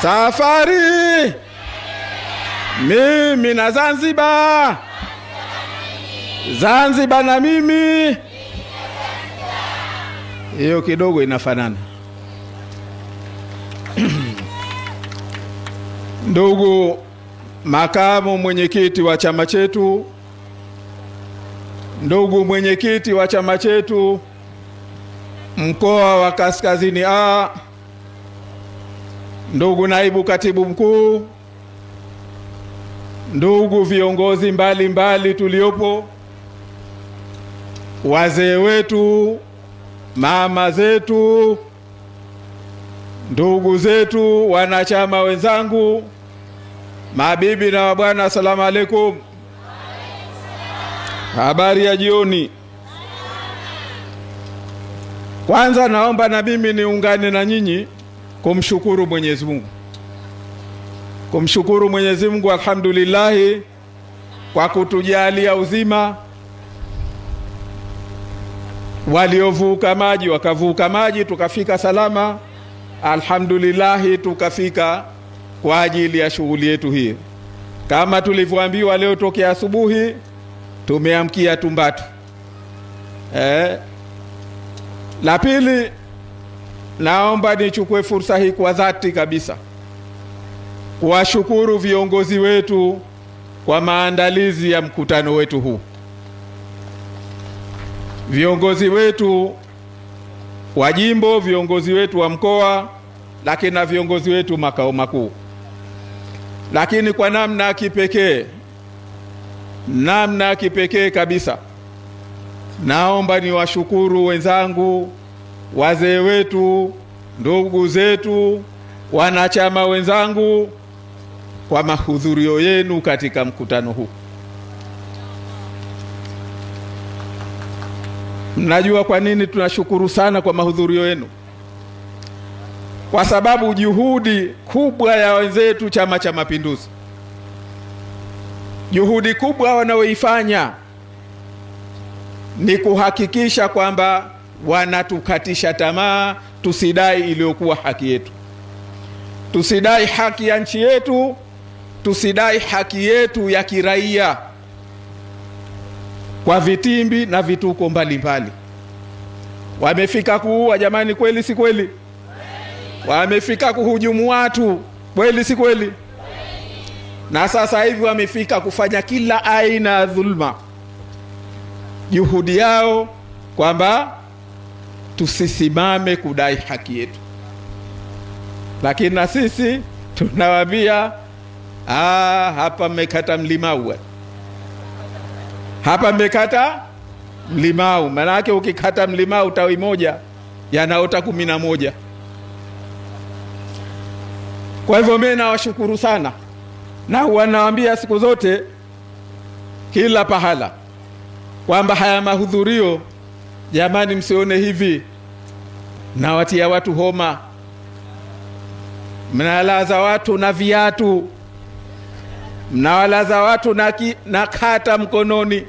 Safari mimi na Zanzibar, Zanzibar na mimi. Hiyo kidogo inafanana. Ndugu makamu mwenyekiti wa chama chetu, ndugu mwenyekiti wa chama chetu mkoa wa Kaskazini A, ndugu naibu katibu mkuu, ndugu viongozi mbalimbali tuliopo, wazee wetu, mama zetu, ndugu zetu, wanachama wenzangu, mabibi na mabwana, asalamu alaykum. Habari ya jioni. Kwanza naomba na mimi niungane na nyinyi kumshukuru Mwenyezi Mungu. Kumshukuru Mwenyezi Mungu, alhamdulillah, kwa kutujalia uzima. Waliovuka maji wakavuka maji, tukafika salama, alhamdulillah, tukafika kwa ajili ya shughuli yetu hii. Kama tulivyoambiwa leo tokea asubuhi tumeamkia Tumbatu. La pili, naomba nichukue fursa hii kwa dhati kabisa kuwashukuru viongozi wetu kwa maandalizi ya mkutano wetu huu. Viongozi wetu wa jimbo, viongozi wetu wa mkoa, lakini na viongozi wetu makao makuu. Lakini kwa namna kipekee kabisa, naomba niwashukuru wenzangu, wazee wetu, ndugu zetu, wanachama wenzangu kwa mahudhurio yenu katika mkutano huu. Mnajua kwa nini tunashukuru sana kwa mahudhurio yenu? Kwa sababu juhudi kubwa ya wenzetu Chama cha Mapinduzi, juhudi kubwa wanaoifanya ni kuhakikisha kwamba wanatukatisha tamaa, tusidai iliyokuwa haki yetu. Tusidai haki ya nchi yetu, tusidai haki yetu ya kiraia kwa vitimbi na vituko mbalimbali. Wamefika kuua, jamani, kweli si kweli? Wamefika kuhujumu watu, kweli si kweli? Na sasa hivi wamefika kufanya kila aina ya dhulma. Juhudi yao kwamba tusisimame kudai haki yetu. Lakini na sisi tunawaambia, hapa mmekata mlimau. Hapa mmekata mlimau. Maana yake ukikata mlimau tawi moja yanaota 11. Kwa hivyo mimi nawashukuru sana, na wanawaambia siku zote kila pahala kwamba haya mahudhurio, jamani, msione hivi na watia watu homa, mnalaza watu na viatu, mnawalaza watu na kata mkononi.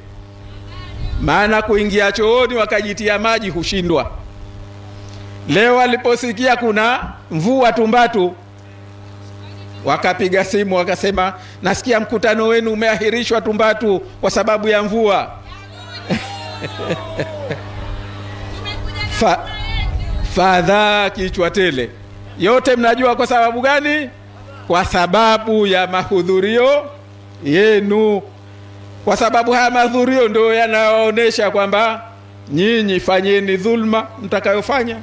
Maana kuingia chooni wakajitia maji hushindwa. Leo waliposikia kuna mvua Tumbatu, wakapiga simu wakasema, nasikia mkutano wenu umeahirishwa Tumbatu kwa sababu ya mvua. Fadhaa kichwa tele. Yote mnajua kwa sababu gani? Kwa sababu ya mahudhurio yenu. Kwa sababu haya mahudhurio ndio yanaonyesha kwamba nyinyi fanyeni dhulma mtakayofanya,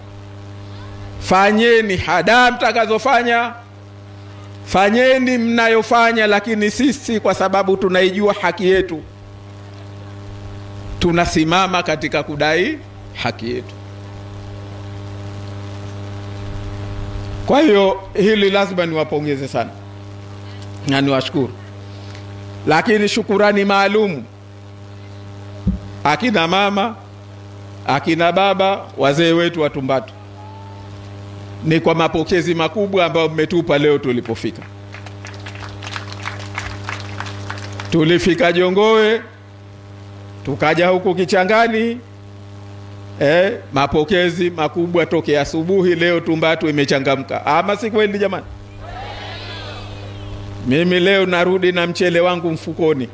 fanyeni hadaa mtakazofanya, fanyeni mnayofanya, lakini sisi kwa sababu tunaijua haki yetu, tunasimama katika kudai haki yetu. Kwa hiyo hili lazima niwapongeze sana na niwashukuru. Lakini shukurani maalum akina mama, akina baba, wazee wetu wa Tumbatu, ni kwa mapokezi makubwa ambayo mmetupa leo tulipofika. Tulifika Jongowe, tukaja huku Kichangani, mapokezi makubwa tokea asubuhi. Leo Tumbatu imechangamka. Ama si kweli jamani? Mimi leo narudi na mchele wangu mfukoni.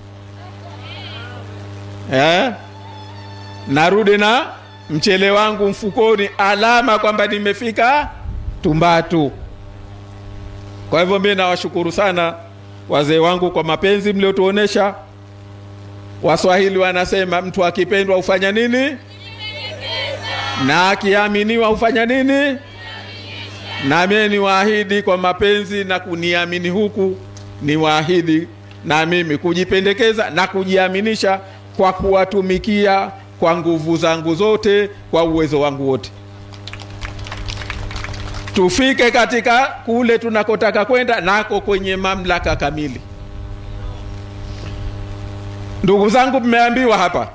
Narudi na mchele wangu mfukoni, alama kwamba nimefika Tumbatu. Kwa hivyo mimi nawashukuru sana wazee wangu kwa mapenzi mliotuonesha. Waswahili wanasema mtu akipendwa ufanya nini? Na akiaminiwa ufanya nini? Na mimi niwaahidi kwa mapenzi na kuniamini huku, niwaahidi na mimi kujipendekeza na kujiaminisha kwa kuwatumikia kwa nguvu zangu zote, kwa uwezo wangu wote. Tufike katika kule tunakotaka kwenda nako kwenye mamlaka kamili. Ndugu zangu, mmeambiwa hapa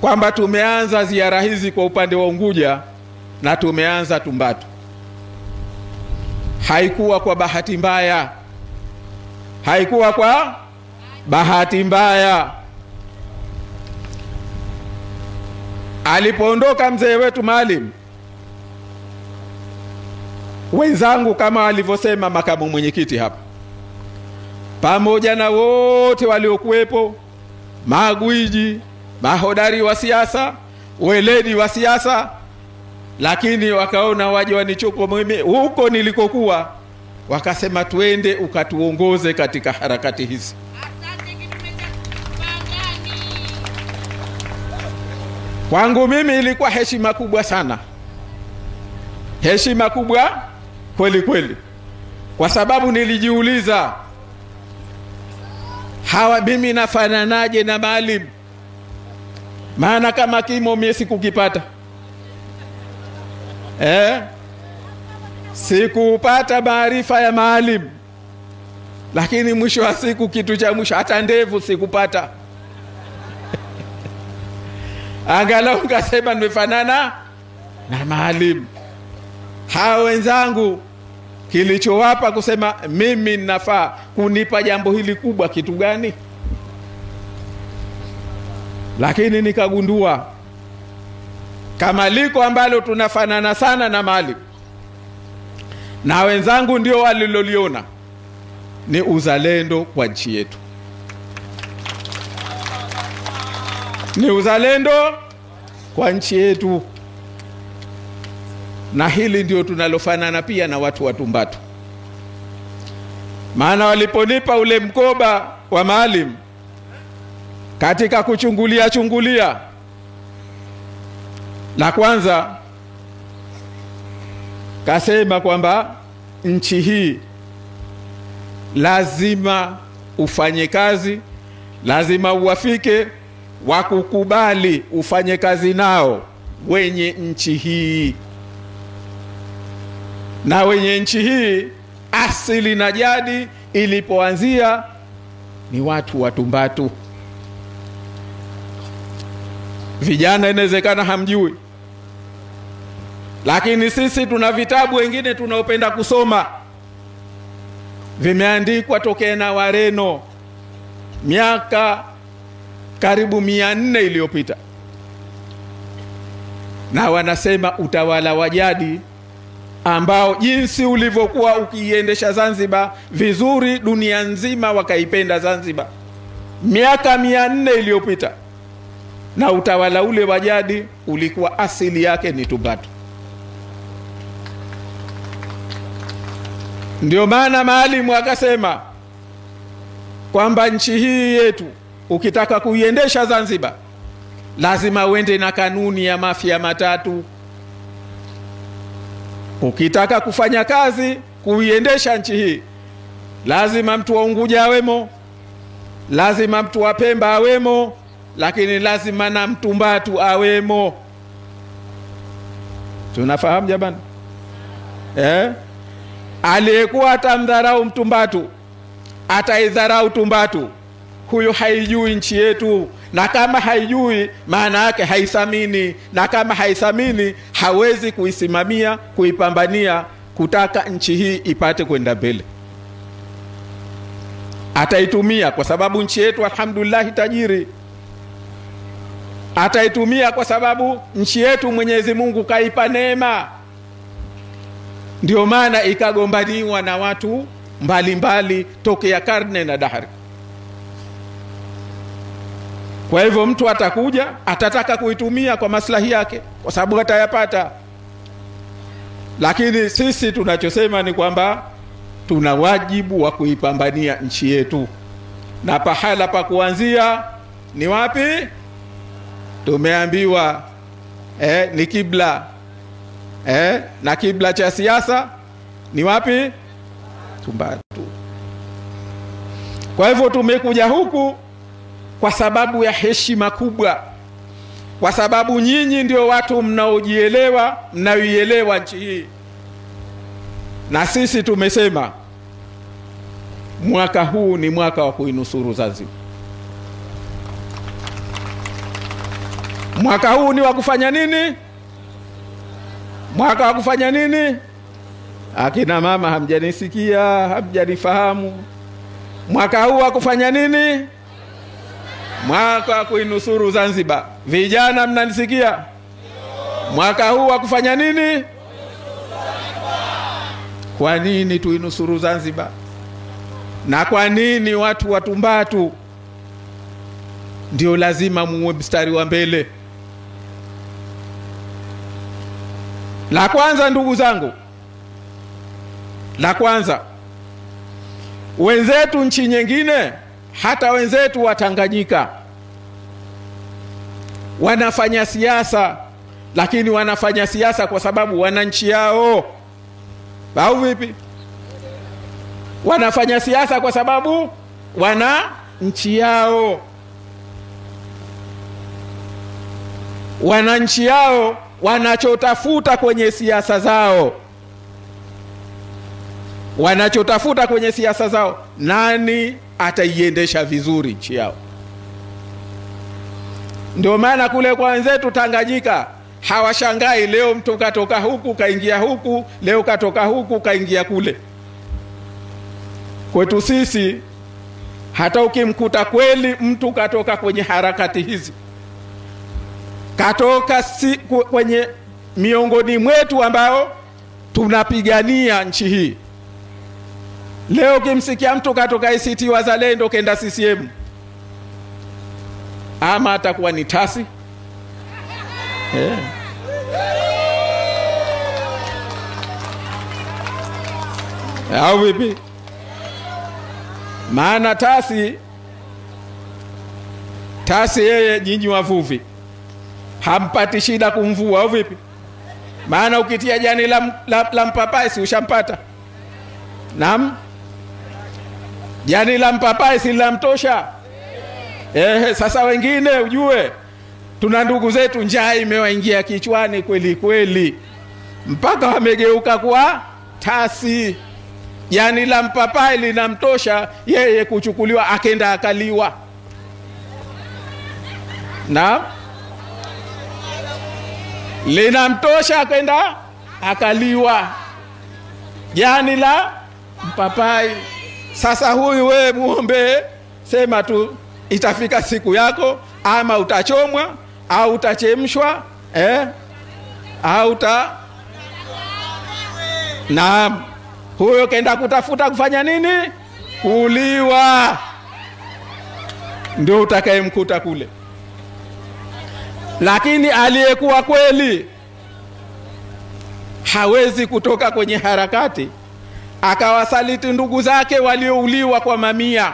kwamba tumeanza ziara hizi kwa upande wa Unguja na tumeanza Tumbatu. Haikuwa kwa bahati mbaya. Haikuwa kwa bahati mbaya. Alipoondoka mzee wetu Maalim, wenzangu kama walivyosema makamu mwenyekiti hapa, pamoja na wote waliokuwepo, magwiji, mahodari wa siasa, weledi wa siasa, lakini wakaona waje wanichuko mimi huko nilikokuwa, wakasema twende ukatuongoze katika harakati hizi. Kwangu mimi ilikuwa heshima kubwa sana. Heshima kubwa kweli kweli. Kwa sababu nilijiuliza, hawa mimi nafananaje na Maalim? Maana kama kimo mimi sikukipata. Sikupata maarifa ya Maalim. Lakini mwisho wa siku, kitu cha mwisho, hata ndevu sikupata. Angalau ngasema nimefanana na Maalim. Hawa wenzangu kilichowapa kusema mimi ninafaa kunipa jambo hili kubwa kitu gani? Lakini nikagundua kama liko ambalo tunafanana sana na Maalim, na wenzangu ndio waliloliona, ni uzalendo kwa nchi yetu. Ni uzalendo kwa nchi yetu. Na hili ndio tunalofanana pia na watu wa Tumbatu. Maana waliponipa ule mkoba wa Maalim, katika kuchungulia, la kwanza kasema kwamba nchi hii lazima ufanye kazi, lazima uwafike wakukubali ufanye kazi nao wenye nchi hii. Na wenye nchi hii asili na jadi ilipoanzia ni watu wa Tumbatu. Vijana inawezekana hamjui, lakini sisi tuna vitabu wengine tunaopenda kusoma, vimeandikwa tokea na Wareno miaka karibu 400 iliyopita, na wanasema utawala wa jadi ambao jinsi ulivyokuwa ukiiendesha Zanzibar vizuri, dunia nzima wakaipenda Zanzibar miaka 400 iliyopita, na utawala ule wa jadi ulikuwa asili yake ni Tumbatu. Ndio maana Maalim akasema kwamba nchi hii yetu ukitaka kuiendesha Zanzibar lazima uende na kanuni ya mafia matatu. Ukitaka kufanya kazi kuiendesha nchi hii, lazima mtu wa Unguja awemo, lazima mtu wa Pemba awemo, lakini lazima na Mtumbatu awemo. Tunafahamu jamani? Aliyekuwa atamdharau Mtumbatu, ataidharau Tumbatu, huyo haijui nchi yetu. Na kama haijui, maana yake haithamini, na kama haithamini hawezi kuisimamia, kuipambania, kutaka nchi hii ipate kwenda mbele. Ataitumia kwa sababu nchi yetu alhamdulillah tajiri. Ataitumia kwa sababu nchi yetu Mwenyezi Mungu kaipa neema. Ndio maana ikagombaniwa na watu mbalimbali tokea karne na dahari. Kwa hivyo mtu atakuja, atataka kuitumia kwa maslahi yake, kwa sababu atayapata. Lakini sisi tunachosema ni kwamba tuna wajibu wa kuipambania nchi yetu, na pahala pa kuanzia ni wapi? Tumeambiwa ni kibla. Na kibla cha siasa ni wapi? Tumbatu. Kwa hivyo tumekuja huku kwa sababu ya heshima kubwa, kwa sababu nyinyi ndio watu mnaojielewa, mnaoielewa nchi hii. Na sisi tumesema mwaka huu ni mwaka wa kuinusuru Zanzibar. Mwaka huu ni wa kufanya nini? Mwaka wa kufanya nini? Akina mama hamjanisikia, hamjanifahamu. Mwaka huu wa kufanya nini? Mwaka wa kuinusuru Zanzibar. Vijana mnanisikia? Mwaka huu wa kufanya nini? Kwa nini tuinusuru Zanzibar? Na kwa nini watu wa Tumbatu ndio lazima muwe mstari wa mbele? La kwanza, ndugu zangu, la kwanza, wenzetu nchi nyingine, hata wenzetu wa Tanganyika wanafanya siasa, lakini wanafanya siasa kwa sababu wana nchi yao. Au vipi? Wanafanya siasa kwa sababu wana nchi yao. Wana nchi yao, wanachotafuta kwenye siasa zao. Wanachotafuta kwenye siasa zao, nani ataiendesha vizuri nchi yao. Ndio maana kule kwa wenzetu Tanganyika hawashangai leo mtu katoka huku kaingia huku, leo katoka huku kaingia kule. Kwetu sisi hata ukimkuta kweli mtu katoka kwenye harakati hizi, katoka kwenye miongoni mwetu ambao tunapigania nchi hii, leo kimsikia mtu katoka ACT Wazalendo kenda CCM, ama atakuwa ni tasi. Au vipi? Maana tasi yeye, nyinyi wavuvi hampati shida kumvua. Au vipi? Maana ukitia jani la mpapai si ushampata? Naam, jani la mpapai si linamtosha? Sasa wengine ujue, tuna ndugu zetu njaa imewaingia kichwani kweli kweli, mpaka wamegeuka kwa tasi. Jani la mpapai linamtosha yeye kuchukuliwa akenda akaliwa. Na linamtosha akenda akaliwa jani la mpapai. Sasa huyu wewe muombe, sema tu itafika siku yako, ama utachomwa au utachemshwa, au naam, huyo kenda kutafuta kufanya nini? Kuliwa. Ndio utakayemkuta kule. Lakini aliyekuwa kweli hawezi kutoka kwenye harakati akawasaliti ndugu zake waliouliwa kwa mamia,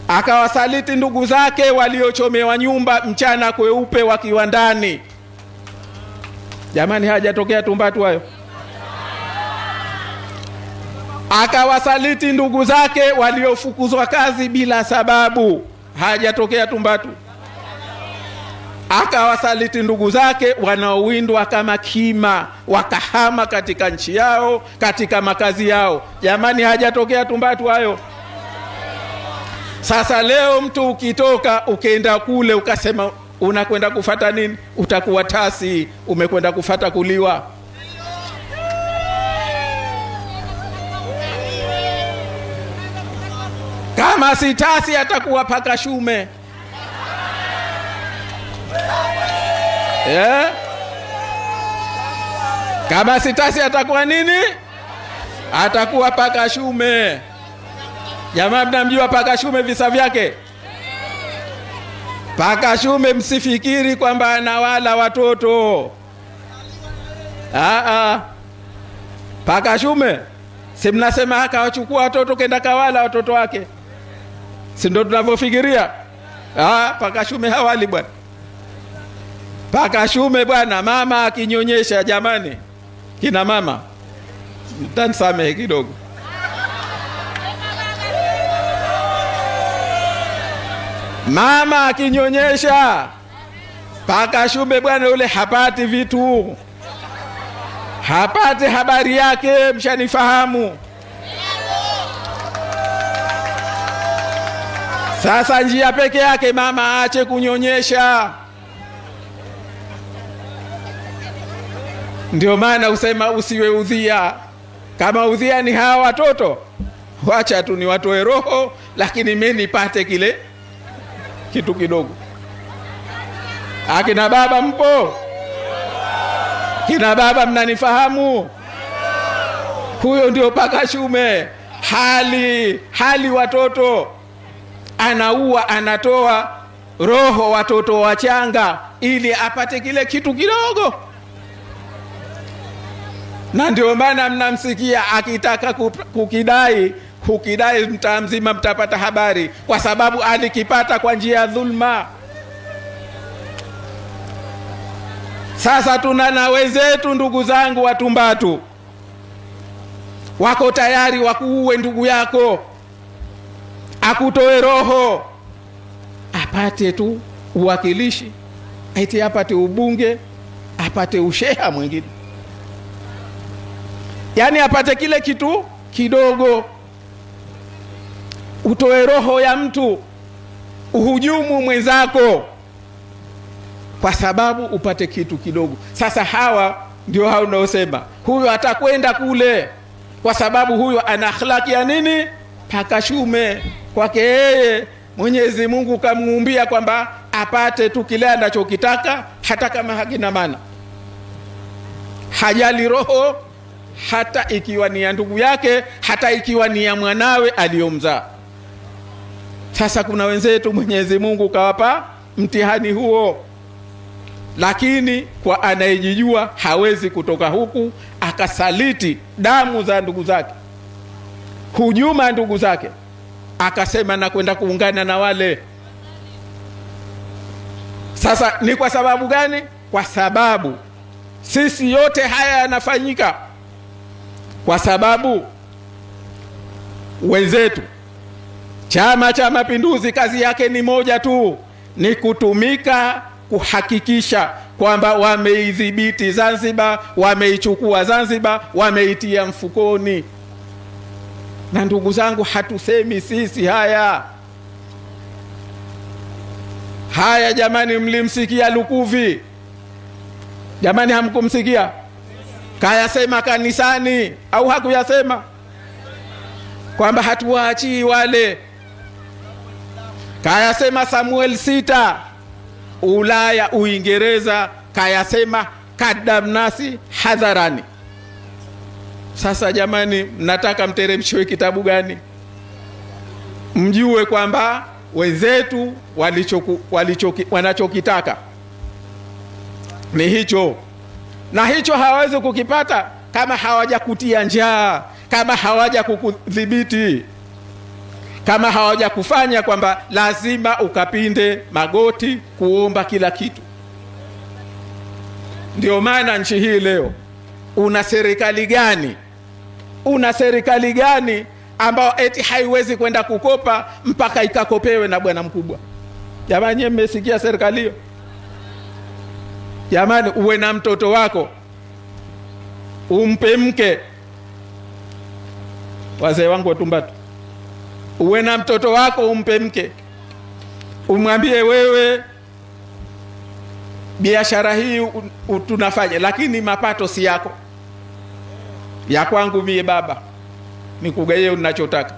akawasaliti ndugu zake waliochomewa nyumba mchana kweupe wakiwa ndani. Jamani, hajatokea Tumbatu hayo? Akawasaliti ndugu zake waliofukuzwa kazi bila sababu, hajatokea Tumbatu? Akawasaliti ndugu zake wanaowindwa kama kima, wakahama katika nchi yao, katika makazi yao. Jamani, hajatokea Tumbatu hayo? Sasa leo mtu ukitoka ukaenda kule ukasema unakwenda kufata nini, utakuwa tasi, umekwenda kufata kuliwa. Kama si tasi atakuwa paka shume. Kama si tasi atakuwa nini? atakuwa paka shume. Jamaa, mnamjua paka shume visa vyake? Paka shume msifikiri kwamba anawala watoto. Paka shume si mnasema akawachukua watoto kenda kawala watoto wake, si ndio tunavyofikiria? Paka shume hawali bwana. Paka shume bwana, mama akinyonyesha, jamani kina mama mtanisamehe kidogo, mama akinyonyesha, paka shume bwana ule hapati vitu, hapati habari yake, mshanifahamu. Sasa njia peke yake mama aache kunyonyesha. Ndio maana usema usiwe udhia. Kama udhia ni hawa watoto, wacha tu ni watoe roho, lakini mimi nipate kile kitu kidogo. Akina baba mpo? Kina baba mnanifahamu? Huyo ndio paka shume. Hali watoto, anaua, anatoa roho watoto wachanga ili apate kile kitu kidogo. Na ndio maana mnamsikia akitaka kukidai, hukidai mtaa mzima mtapata habari, kwa sababu alikipata kwa njia ya dhulma. Sasa tuna na wenzetu, ndugu zangu Watumbatu, wako tayari wakuue ndugu yako, akutoe roho, apate tu uwakilishi, eti apate ubunge, apate usheha mwingine, yani apate kile kitu kidogo. Utoe roho ya mtu, uhujumu mwenzako kwa sababu upate kitu kidogo. Sasa hawa ndio hao unaosema huyo atakwenda kule kwa sababu huyo ana akhlaki ya nini? Paka shume. Kwake yeye Mwenyezi Mungu kamuumbia kwamba apate tu kile anachokitaka, hata kama hakina maana. Hajali roho, hata ikiwa ni ya ndugu yake, hata ikiwa ni ya mwanawe aliyomzaa. Sasa kuna wenzetu Mwenyezi Mungu kawapa mtihani huo, lakini kwa anayejijua hawezi kutoka huku akasaliti damu za ndugu zake, hujuma ndugu zake, akasema na kwenda kuungana na wale. Sasa ni kwa sababu gani? Kwa sababu sisi yote haya yanafanyika kwa sababu wenzetu Chama cha Mapinduzi kazi yake ni moja tu, ni kutumika kuhakikisha kwamba wameidhibiti Zanzibar, wameichukua Zanzibar, wameitia mfukoni. Na ndugu zangu, hatusemi sisi haya jamani. Mlimsikia Lukuvi? Jamani, hamkumsikia? Kayasema kanisani au hakuyasema? Kwamba hatuwaachii wale. Kayasema Samuel 6 Ulaya, Uingereza, kayasema kadamnasi hadharani. Sasa jamani, mnataka mteremshiwe kitabu gani? Mjue kwamba wenzetu wanachokitaka ni hicho, na hicho hawawezi kukipata kama hawajakutia njaa, kama hawaja kukudhibiti, kama hawaja kufanya kwamba lazima ukapinde magoti kuomba kila kitu. Ndio maana nchi hii leo una serikali gani? Una serikali gani ambao eti haiwezi kwenda kukopa mpaka ikakopewe na bwana mkubwa? Jamani, mmesikia serikali hiyo? Jamani, uwe na mtoto wako umpe mke. Wazee wangu Watumbatu, uwe na mtoto wako umpe mke, umwambie wewe biashara hii tunafanya, lakini mapato si yako, ya kwangu mie baba, nikugaie unachotaka.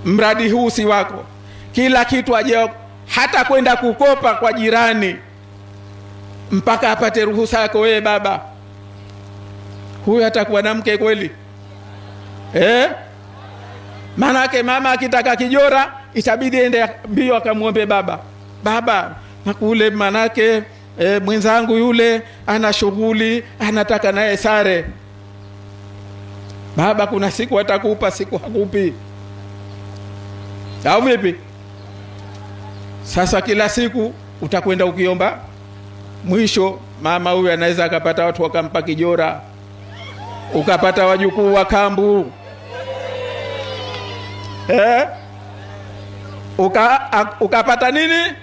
Mradi huu si wako, kila kitu aje, hata kwenda kukopa kwa jirani mpaka apate ruhusa yako wewe baba. Huyu atakuwa na mke kweli? Manake mama akitaka kijora itabidi ende mbio akamuombe baba. Baba, nakule manake mwenzangu yule ana shughuli, anataka naye sare. Baba kuna siku atakupa, siku hakupi. Au vipi? Sasa kila siku utakwenda ukiomba, mwisho mama huyu anaweza akapata watu wakampa kijora, ukapata wajukuu wa kambu. Ukapata nini?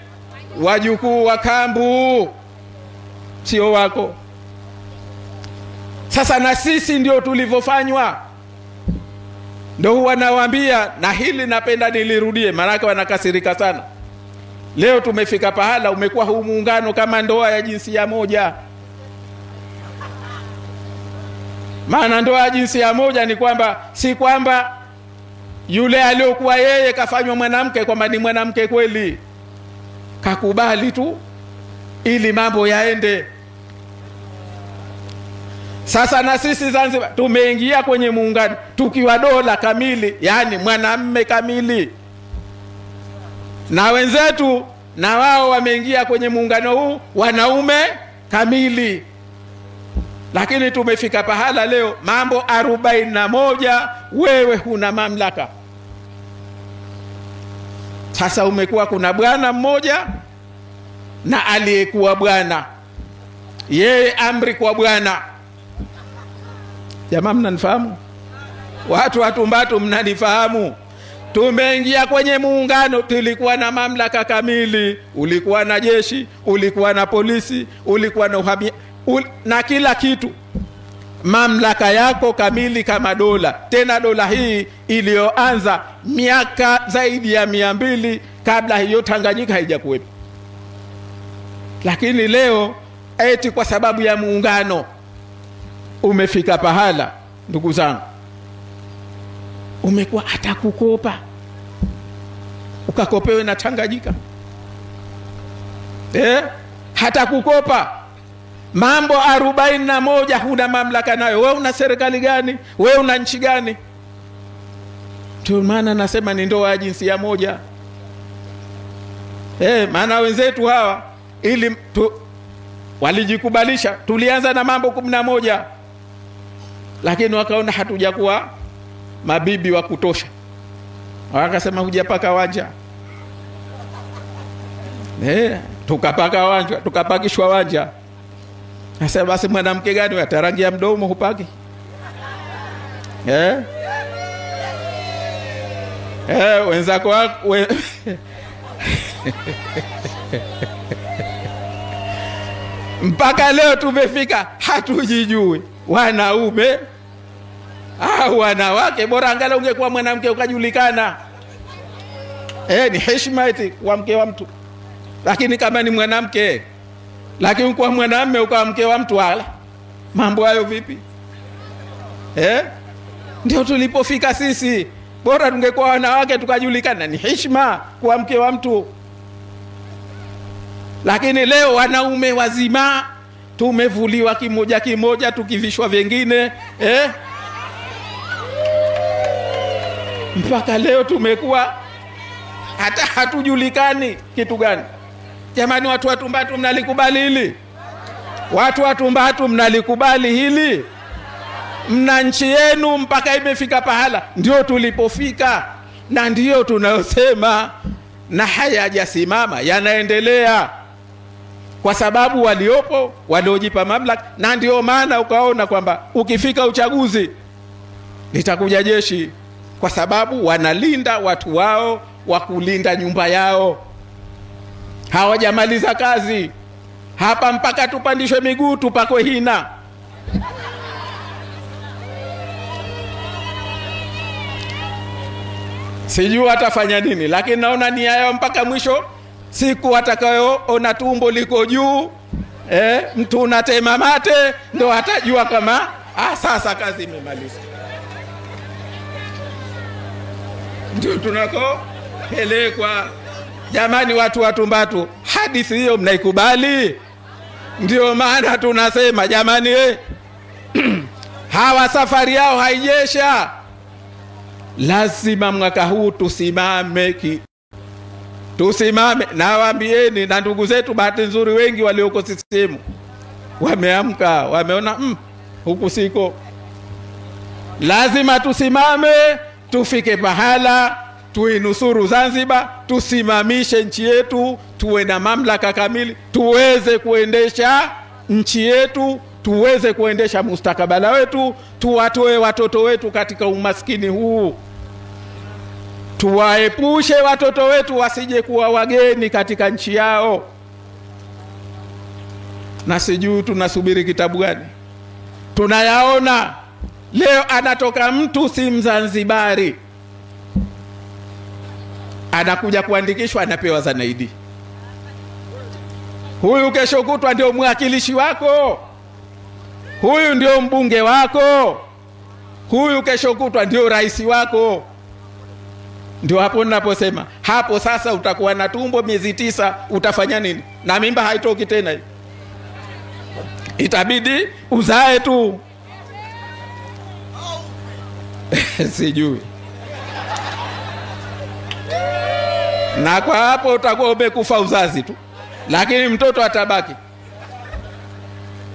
Wajukuu wa kambu, sio wako. Sasa na sisi ndio tulivyofanywa. Ndio huwa nawaambia, na hili napenda nilirudie, maana wanakasirika sana. Leo tumefika pahala umekuwa huu muungano kama ndoa ya jinsia moja. Maana ndoa ya jinsia moja ni kwamba si kwamba yule aliyokuwa yeye kafanywa mwanamke kwamba ni mwanamke kweli, kakubali tu ili mambo yaende. Sasa na sisi Zanzibar tumeingia kwenye muungano tukiwa dola kamili, yani mwanamume kamili. Na wenzetu na wao wameingia kwenye muungano huu wanaume kamili. Lakini tumefika pahala leo mambo 41 wewe huna mamlaka. Sasa umekuwa kuna bwana mmoja na aliyekuwa bwana, yeye amri kwa bwana. Jamaa mnanifahamu? Watu mbatu mnanifahamu? Tumeingia kwenye muungano, tulikuwa na mamlaka kamili. Ulikuwa na jeshi, ulikuwa na polisi, ulikuwa na na kila kitu. Mamlaka yako kamili kama dola. Tena dola hii iliyoanza miaka zaidi ya 200 kabla hiyo Tanganyika haijakuwepo. Lakini leo eti kwa sababu ya muungano umefika pahala, ndugu zangu, umekuwa hata kukopa ukakopewe na Tanganyika. Hata kukopa mambo 41 huna mamlaka nayo. Wewe una serikali gani? Wewe una nchi gani? Ndio maana nasema ni ndoa ya jinsia moja. Maana wenzetu hawa ili walijikubalisha, tulianza na mambo 11 lakini wakaona hatujakuwa mabibi wa kutosha, wakasema hujapaka wanja. Tukapaka wanja, tukapakishwa wanja. Sasa basi mwanamke gani atarangia mdomo hupaki? Wenzako mpaka leo tumefika hatujijui wanaume au wanawake. Bora angalau ungekuwa mwanamke ukajulikana. Ni heshima eti kwa mke wa mtu. Lakini kama ni mwanamke, lakini kwa mwanamume ukawa mke wa mtu, wala mambo hayo vipi? Ndio tulipofika sisi. Bora tungekuwa wanawake tukajulikana, ni heshima kwa mke wa mtu. Lakini leo wanaume wazima tumevuliwa kimoja kimoja, tukivishwa vingine. Mpaka leo tumekuwa hata hatujulikani kitu gani. Jamani, watu mbatu mnalikubali hili? Watu mbatu mnalikubali hili? Mna nchi yenu mpaka imefika pahala. Ndio tulipofika, na ndio tunayosema, na hayajasimama, yanaendelea. Kwa sababu waliopo waliojipa mamlaka. Na ndio maana ukaona kwamba ukifika uchaguzi litakuja jeshi, kwa sababu wanalinda watu wao, wa kulinda nyumba yao. Hawajamaliza kazi hapa mpaka tupandishwe miguu tupakwe hina. Sijui atafanya nini, lakini naona nia yao mpaka mwisho. Siku watakayoona tumbo liko juu, mtu unatema mate, ndo atajua kama sasa kazi imemaliza. Ndio tunako pelekwa. Jamani, watu mbatu, hadithi hiyo mnaikubali? Ndio maana tunasema jamani, hawa safari yao haijesha. lazima mwaka huu tusimame. Na waambieni, na ndugu zetu bahati nzuri wengi walioko CCM wameamka, wameona huku siko. Lazima tusimame, tufike pahala tuinusuru Zanzibar, tusimamishe nchi yetu, tuwe na mamlaka kamili, tuweze kuendesha nchi yetu, tuweze kuendesha mustakabala wetu, tuwatoe watoto wetu katika umaskini huu, tuwaepushe watoto wetu wasije kuwa wageni katika nchi yao. Na sijui tunasubiri kitabu gani? Tunayaona leo, anatoka mtu si Mzanzibari, anakuja kuandikishwa, anapewa zanaidi. Huyu kesho kutwa ndio mwakilishi wako, huyu ndio mbunge wako, huyu kesho kutwa ndio rais wako. Ndio hapo ninaposema, hapo sasa utakuwa na tumbo miezi 9, utafanya nini? Na mimba haitoki tena, itabidi uzae tu. Sijui. Na kwa hapo utakuwa umekufa uzazi tu, lakini mtoto atabaki.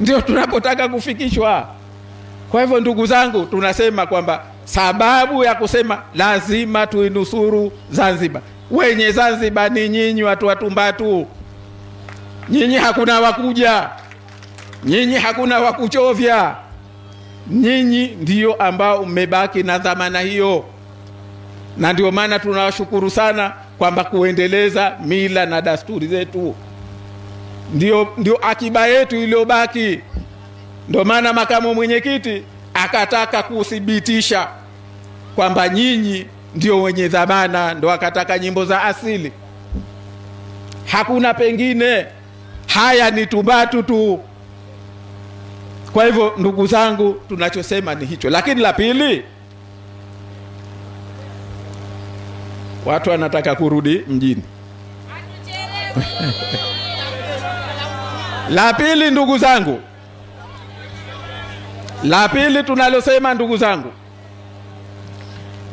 Ndio tunapotaka kufikishwa. Kwa hivyo ndugu zangu, tunasema kwamba sababu ya kusema lazima tuinusuru Zanzibar, wenye Zanzibar ni nyinyi watu wa Tumbatu. Nyinyi hakuna wakuja, nyinyi hakuna wakuchovya, nyinyi ndio ambao mmebaki na dhamana hiyo. Na ndio maana tunawashukuru sana kwamba kuendeleza mila na dasturi zetu ndio akiba yetu iliyobaki. Ndio maana makamu mwenyekiti akataka kuthibitisha kwamba nyinyi ndio wenye dhamana, ndio akataka nyimbo za asili, hakuna pengine, haya ni Tumbatu tu. Kwa hivyo ndugu zangu, tunachosema ni hicho. Lakini la pili, watu wanataka kurudi mjini. La pili ndugu zangu, la pili tunalosema ndugu zangu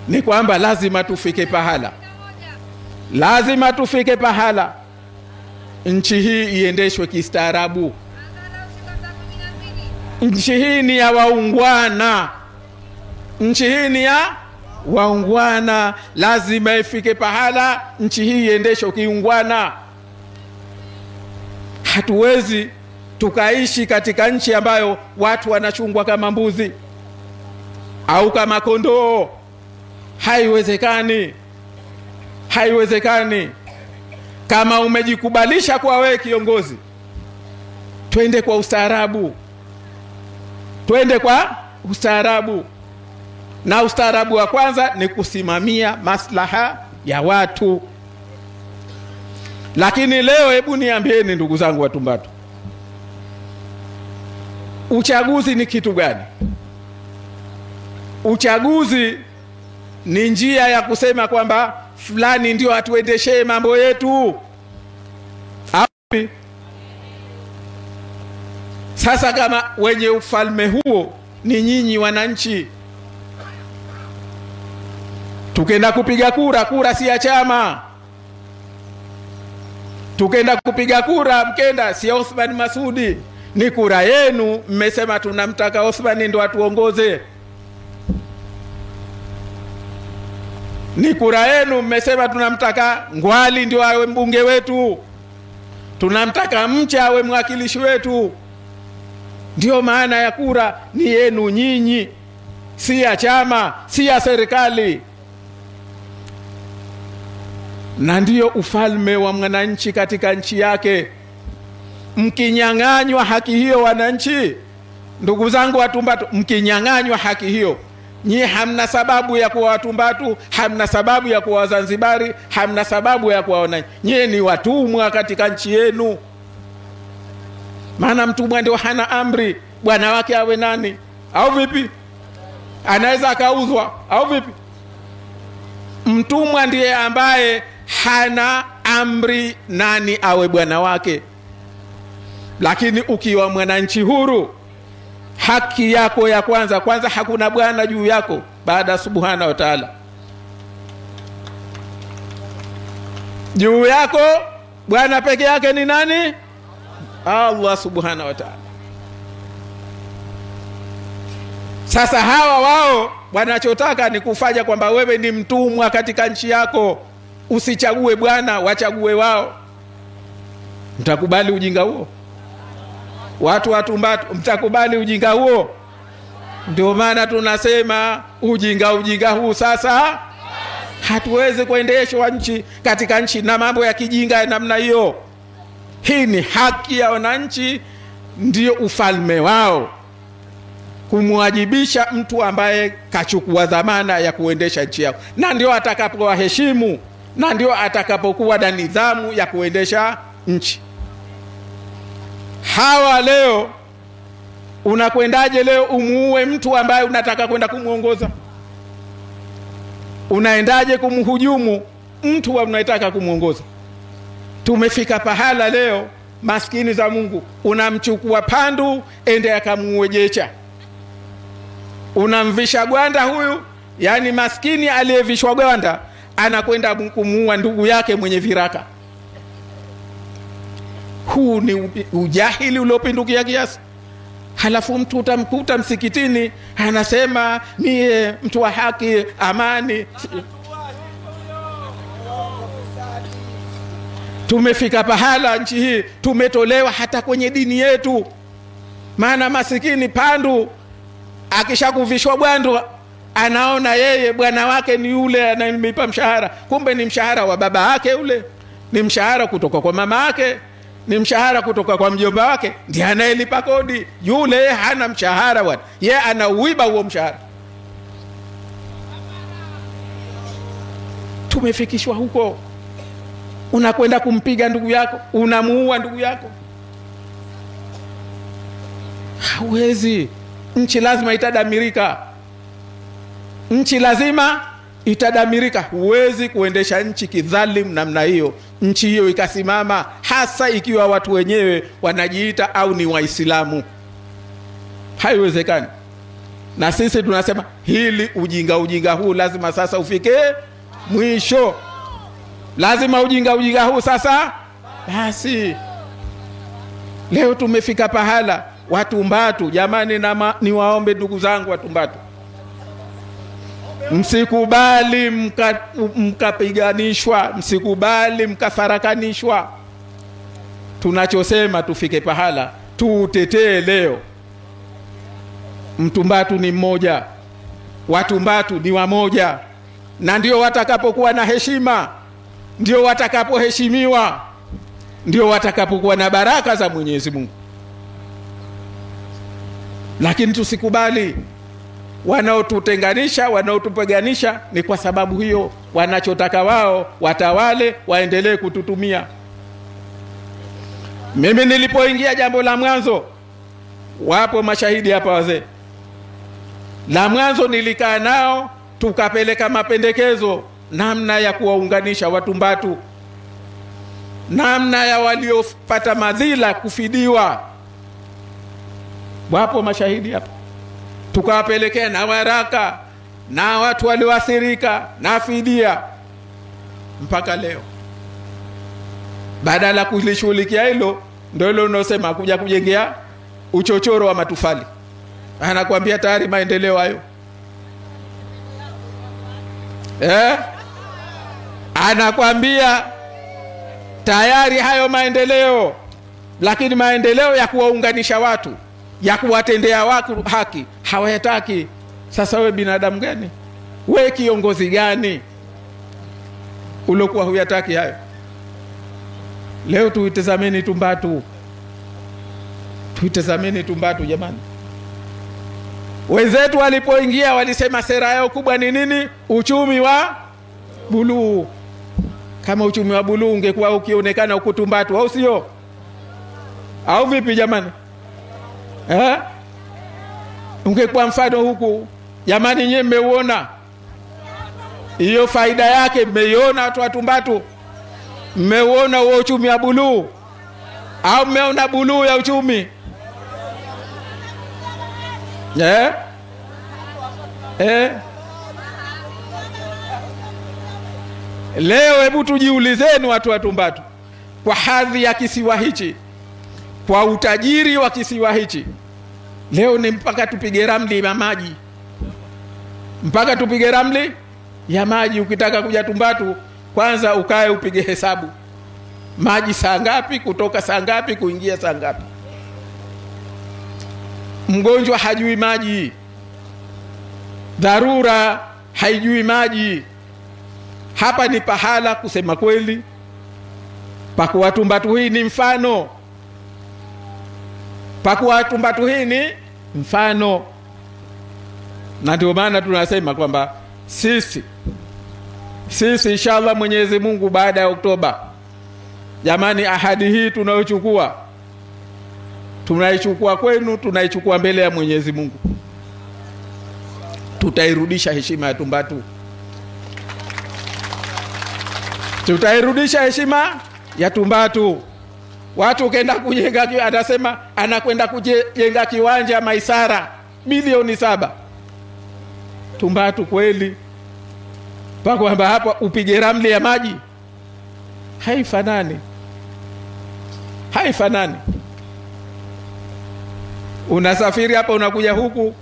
ni kwamba lazima tufike pahala, lazima tufike pahala nchi hii iendeshwe kistaarabu. Nchi hii ni ya waungwana, nchi hii ni ya waungwana. Lazima ifike pahala nchi hii iendeshwe kiungwana. Hatuwezi tukaishi katika nchi ambayo watu wanachungwa kama mbuzi au kama kondoo. Haiwezekani, haiwezekani. Kama umejikubalisha kwa wewe kiongozi, twende kwa ustaarabu, twende kwa ustaarabu. Na ustaarabu wa kwanza ni kusimamia maslaha ya watu. Lakini leo hebu niambieni ndugu zangu wa Tumbatu, uchaguzi ni kitu gani? Uchaguzi ni njia ya kusema kwamba fulani ndio atuendeshee mambo yetu. Sasa kama wenye ufalme huo ni nyinyi wananchi, tukenda kupiga kura, kura si ya chama. Tukenda kupiga kura, mkenda si Othman Masudi, ni kura yenu. Mmesema tunamtaka Othman ndo atuongoze, ni kura yenu. Mmesema tunamtaka Ngwali ndio awe mbunge wetu, tunamtaka Mcha awe mwakilishi wetu. Ndio maana ya kura ni yenu nyinyi, si ya chama, si ya serikali. Na ndio ufalme wa mwananchi katika nchi yake. Mkinyang'anywa haki hiyo wananchi, ndugu zangu wa Tumbatu, mkinyang'anywa haki hiyo, nyinyi hamna sababu ya kuwa Watumbatu, hamna sababu ya kuwa Wazanzibari, hamna sababu ya kuwa wananchi. Nyinyi ni watumwa katika nchi yenu. Maana mtumwa ndio hana amri, bwana wake awe nani au vipi? Anaweza akauzwa au vipi? Mtumwa ndiye ambaye hana amri nani awe bwana wake. Lakini ukiwa mwananchi huru, haki yako ya kwanza hakuna bwana juu yako baada subhana wa ta'ala. Juu yako Bwana peke yake ni nani? Allah subhanahu wa ta'ala. Sasa hawa wao wanachotaka ni kufanya kwamba wewe ni mtumwa katika nchi yako, usichague bwana, wachague wao. Mtakubali ujinga huo? Watu wa Tumbatu, mtakubali ujinga huo? Ndio maana tunasema ujinga huu sasa hatuwezi kuendeshwa nchi katika nchi na mambo ya kijinga ya namna hiyo. Hii ni haki ya wananchi, ndio ufalme wao kumwajibisha mtu ambaye kachukua dhamana ya kuendesha nchi yao, na ndio atakapowaheshimu, na ndio atakapokuwa na nidhamu ya kuendesha nchi. Hawa leo unakwendaje leo umuue mtu ambaye unataka kwenda kumuongoza? Unaendaje kumhujumu mtu unayetaka kumuongoza? Tumefika pahala leo, maskini za Mungu, unamchukua pandu ende akamuojecha, unamvisha gwanda huyu, yani maskini aliyevishwa gwanda anakwenda kumuua ndugu yake mwenye viraka. Huu ni ujahili uliopindukia kiasi. Halafu mtu utamkuta msikitini anasema mie mtu wa haki, amani. Tumefika pahala nchi hii tumetolewa hata kwenye dini yetu. Maana masikini pandu akishakuvishwa gwando anaona yeye bwana wake ni yule anayempa mshahara, kumbe ni mshahara wa baba yake, ule ni mshahara kutoka kwa mama yake, ni mshahara kutoka kwa mjomba wake, ndiye anayelipa kodi. Yule hana mshahara bwana, yeye anauiba huo mshahara. Tumefikishwa huko. Unakwenda kumpiga ndugu yako, unamuua ndugu yako. Hawezi. Nchi lazima itadamirika. Nchi lazima itadamirika. Huwezi kuendesha nchi kidhalimu namna hiyo, nchi hiyo ikasimama, hasa ikiwa watu wenyewe wanajiita au ni Waislamu. Haiwezekani. Na sisi tunasema hili ujinga huu lazima sasa ufike mwisho. Lazima ujinga huu sasa basi. Leo tumefika pahala watu Mbatu, jamani, niwaombe ndugu zangu watu Mbatu, msikubali mkapiganishwa, msikubali mkafarakanishwa. Tunachosema tufike pahala tutetee leo. Mtumbatu ni mmoja, watu Mbatu ni wamoja, na ndio watakapokuwa na heshima, ndio watakapoheshimiwa, ndio watakapokuwa na baraka za Mwenyezi Mungu. Lakini tusikubali wanaotutenganisha, wanaotupiganisha. Ni kwa sababu hiyo wanachotaka wao watawale, waendelee kututumia. Mimi nilipoingia jambo la mwanzo, wapo mashahidi hapa wazee, la mwanzo nilikaa nao tukapeleka mapendekezo namna ya kuwaunganisha watu Mbatu, namna ya waliopata madhila kufidiwa. Wapo mashahidi hapa. Tukawapelekea na waraka na watu walioathirika na fidia. Mpaka leo badala kulishughulikia hilo, ndio hilo unaosema kuja kujengea uchochoro wa matufali. Anakuambia tayari maendeleo hayo. Anakuambia tayari hayo maendeleo, lakini maendeleo ya kuwaunganisha watu, ya kuwatendea watu haki hawayataki. Sasa wewe binadamu gani? Wewe kiongozi gani ulokuwa huyataki hayo? Leo tuitazameni Tumbatu. Tuitazameni Tumbatu jamani. Wenzetu walipoingia walisema sera yao kubwa ni nini? Uchumi wa buluu. Kama uchumi wa buluu ungekuwa ukionekana huko Tumbatu, au sio? Au vipi jamani? Ungekuwa mfano huku. Jamani, nyewe mmeuona hiyo faida yake? Mmeiona watu wa Tumbatu? Mmeuona huo uchumi wa buluu? Au mmeona buluu ya uchumi? Leo hebu tujiulizeni watu wa Tumbatu, kwa hadhi ya kisiwa hichi, kwa utajiri wa kisiwa hichi, leo ni mpaka tupige ramli ya maji. Mpaka tupige ramli ya maji. Ukitaka kuja Tumbatu, kwanza ukae upige hesabu. Maji saa ngapi, kutoka saa ngapi, kuingia saa ngapi. Mgonjwa hajui maji. Dharura haijui maji. Hapa ni pahala kusema kweli, pakuwa Tumbatu hii ni mfano. Pakuwa Tumbatu hii ni mfano. Na ndio maana tunasema kwamba sisi inshallah Mwenyezi Mungu baada ya Oktoba, jamani, ahadi hii tunaichukua kwenu, tunaichukua mbele ya Mwenyezi Mungu. Tutairudisha heshima ya Tumbatu. Tutairudisha heshima ya Tumbatu. Watu kenda kujenga, anasema anakwenda kujenga kiwanja Maisara bilioni 7. Tumbatu kweli, pa kwamba hapa upige ramli ya maji, haifanani. Unasafiri hapa unakuja huku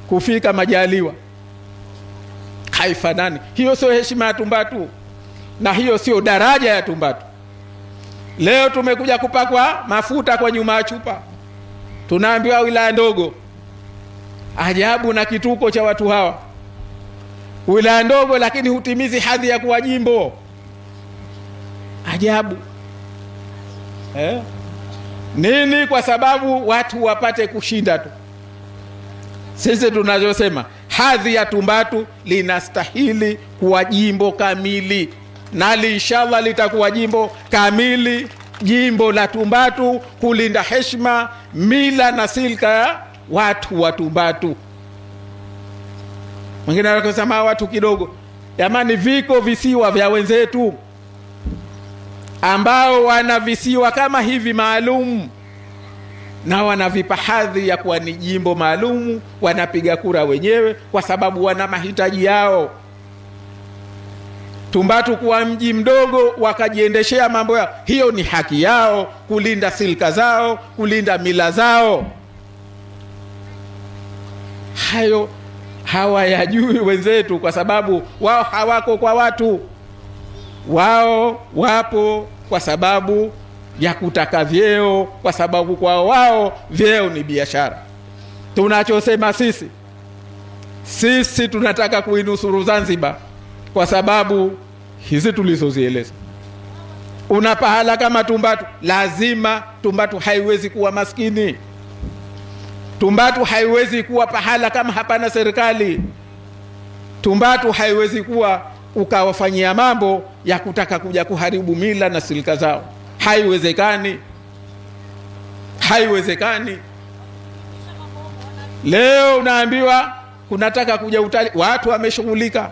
kufika Majaliwa, haifanani. Hiyo sio heshima ya Tumbatu, na hiyo sio daraja ya Tumbatu. Leo tumekuja kupakwa mafuta kwa nyuma ya chupa, tunaambiwa wilaya ndogo. Ajabu na kituko cha watu hawa. Wilaya ndogo lakini hutimizi hadhi ya kuwa jimbo. Ajabu. Nini? Kwa sababu watu wapate kushinda tu. Sisi tunachosema, hadhi ya Tumbatu linastahili kuwa jimbo kamili, na inshallah litakuwa jimbo kamili, jimbo la Tumbatu, kulinda heshima, mila na silka ya watu wa Tumbatu. Mwingine anasema watu kidogo. Jamani, viko visiwa vya wenzetu ambao wana visiwa kama hivi maalum, na wanavipa hadhi ya kuwa ni jimbo maalum, wanapiga kura wenyewe kwa sababu wana mahitaji yao. Tumbatu kuwa mji mdogo wakajiendeshea mambo yao, hiyo ni haki yao, kulinda silka zao, kulinda mila zao. Hayo hawayajui wenzetu, kwa sababu wao hawako kwa watu. Wao wapo kwa sababu ya kutaka vyeo, kwa sababu kwa wao vyeo ni biashara. Tunachosema sisi tunataka kuinusuru Zanzibar kwa sababu hizi tulizozieleza. Una pahala kama Tumbatu, lazima Tumbatu haiwezi kuwa maskini. Tumbatu haiwezi kuwa pahala kama hapana serikali. Tumbatu haiwezi kuwa ukawafanyia mambo ya kutaka kuja kuharibu mila na silika zao. Haiwezekani. Leo unaambiwa kunataka kuja utalii, watu wameshughulika.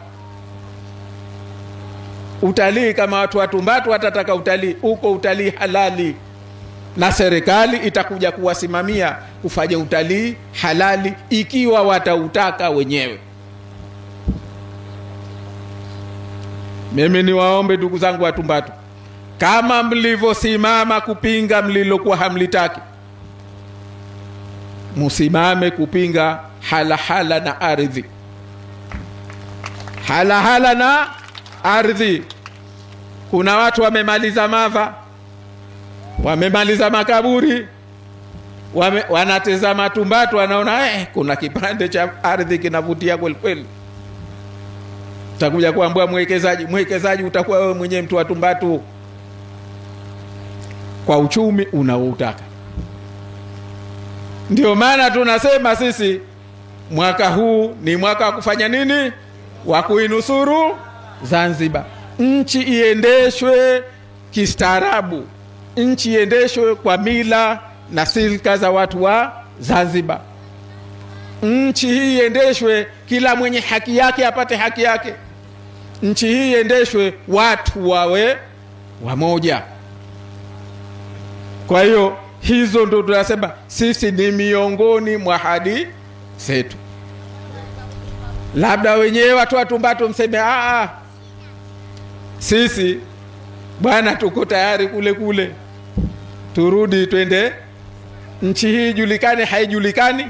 Utalii kama watu wa Tumbatu watataka utalii, uko utalii halali, na serikali itakuja kuwasimamia kufanya utalii halali ikiwa watautaka wenyewe. Mimi niwaombe ndugu zangu wa Tumbatu, kama mlivyosimama kupinga mlilokuwa hamlitaki, musimame kupinga halahala na ardhi. Halahala na ardhi. Kuna watu wamemaliza mava, wamemaliza makaburi, wanatazama Tumbatu, wanaona kuna kipande cha ardhi kinavutia kweli kweli. Utakuja kuambia mwekezaji utakuwa wewe mwenyewe, mtu wa Tumbatu, kwa uchumi unaoutaka. Ndio maana tunasema sisi mwaka huu ni mwaka wa kufanya nini? Wa kuinusuru Zanzibar. Nchi iendeshwe kistaarabu, nchi iendeshwe kwa mila na silka za watu wa Zanzibar. Nchi hii iendeshwe kila mwenye haki yake apate haki yake. Nchi hii iendeshwe watu wawe wamoja. Kwa hiyo hizo ndo tunasema sisi ni miongoni mwa ahadi zetu. Labda wenyewe watu wa Tumbatu mseme sisi bwana tuko tayari kule kule, turudi twende nchi hii julikane haijulikani,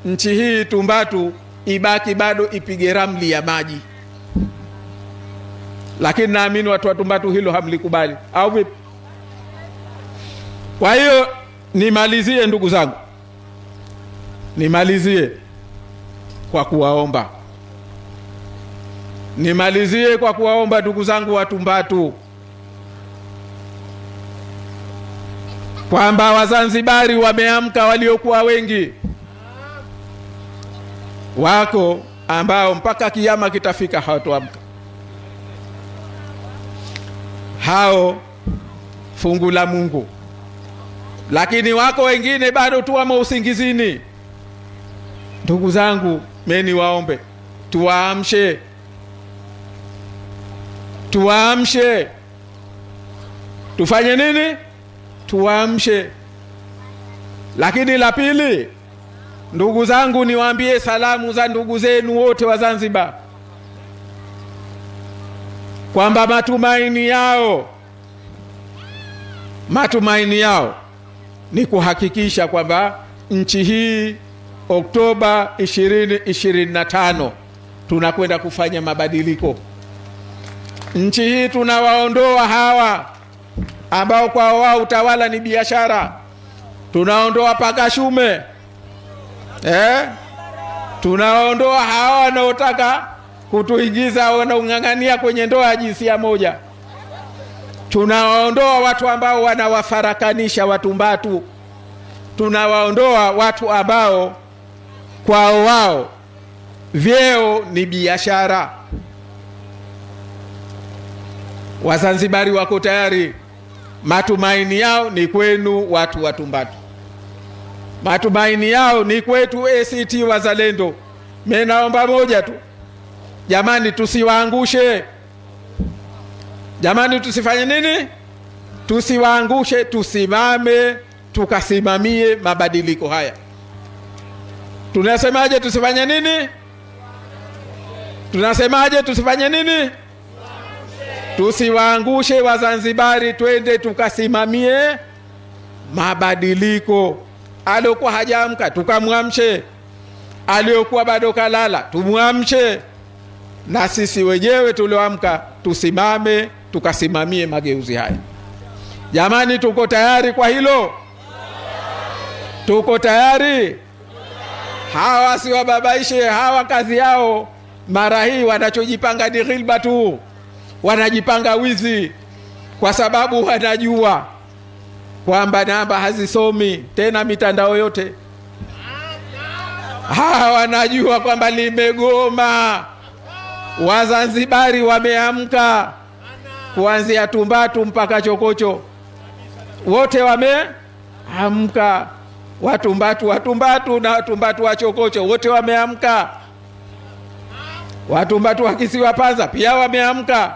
nchi hii Tumbatu ibaki bado ipige ramli ya maji. Lakini naamini watu wa Tumbatu hilo hamlikubali, au vipi? Kwa hiyo nimalizie ndugu zangu, nimalizie kwa kuwaomba, ndugu zangu wa Tumbatu, kwamba Wazanzibari wameamka, waliokuwa wengi. Wako ambao mpaka kiyama kitafika hawatoamka, hao fungu la Mungu. Lakini wako wengine bado tu wamo usingizini. Ndugu zangu, mimi waombe tuwaamshe, tufanye nini? Tuwaamshe. Lakini la pili, ndugu zangu, niwaambie salamu za ndugu zenu wote wa Zanzibar, kwamba matumaini yao ni kuhakikisha kwamba nchi hii Oktoba 2025 tunakwenda kufanya mabadiliko. Nchi hii tunawaondoa hawa ambao kwa wao utawala ni biashara. Tunaondoa paka shume, tunaondoa hawa wanaotaka kutuingiza, wanaung'ang'ania kwenye ndoa ya jinsia moja. Tunawaondoa watu ambao wanawafarakanisha Watumbatu. Tunawaondoa watu ambao kwao wao vyeo ni biashara. Wazanzibari wako tayari. Matumaini yao ni kwenu watu wa Tumbatu, matumaini yao ni kwetu ACT Wazalendo. Mimi naomba moja tu, jamani, tusiwaangushe. Jamani, tusifanye nini? Tusiwaangushe, tusimame tukasimamie mabadiliko haya. Tunasemaje tusifanye nini? Tunasemaje tusifanye nini? Tusiwaangushe Wazanzibari, twende tukasimamie mabadiliko. Aliokuwa hajaamka tukamwamshe, aliokuwa bado kalala tumwamshe, na sisi wenyewe tulioamka tusimame tukasimamie mageuzi haya. Jamani, tuko tayari kwa hilo? Tuko tayari? Hawa si wababaishe, hawa kazi yao mara hii wanachojipanga ni ghilba tu, wanajipanga wizi, kwa sababu wanajua kwamba namba hazisomi tena mitandao yote. Hawa wanajua kwamba limegoma. Wazanzibari wameamka, kuanzia Tumbatu mpaka Chokocho, wote wameamka. Watumbatu na Watumbatu wa Chokocho wote wameamka. Watumbatu wa Kisiwa Panza pia wameamka.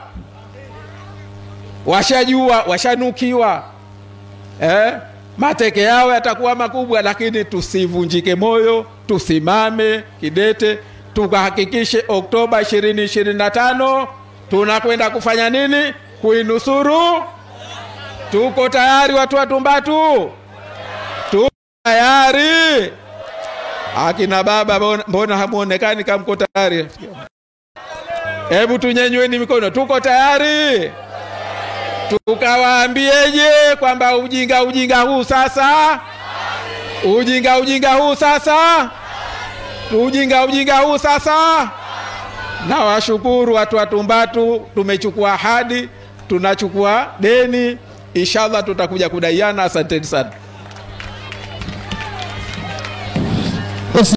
Washajua, washanukiwa. Mateke yao yatakuwa makubwa, lakini tusivunjike moyo, tusimame kidete, tukahakikishe Oktoba 2025 tunakwenda kufanya nini? Kuinusuru. Tuko tayari watu wa Tumbatu? Tuko tayari? Akina baba mbona hamuonekani kama mko tayari? Hebu tunyenyweni mikono. Tuko tayari? Tukawaambieje kwamba ujinga huu sasa? Ujinga huu sasa? Ujinga huu sasa? Na washukuru watu wa Tumbatu, tumechukua ahadi, tunachukua deni. Inshallah tutakuja kudaiana. Asanteni sana.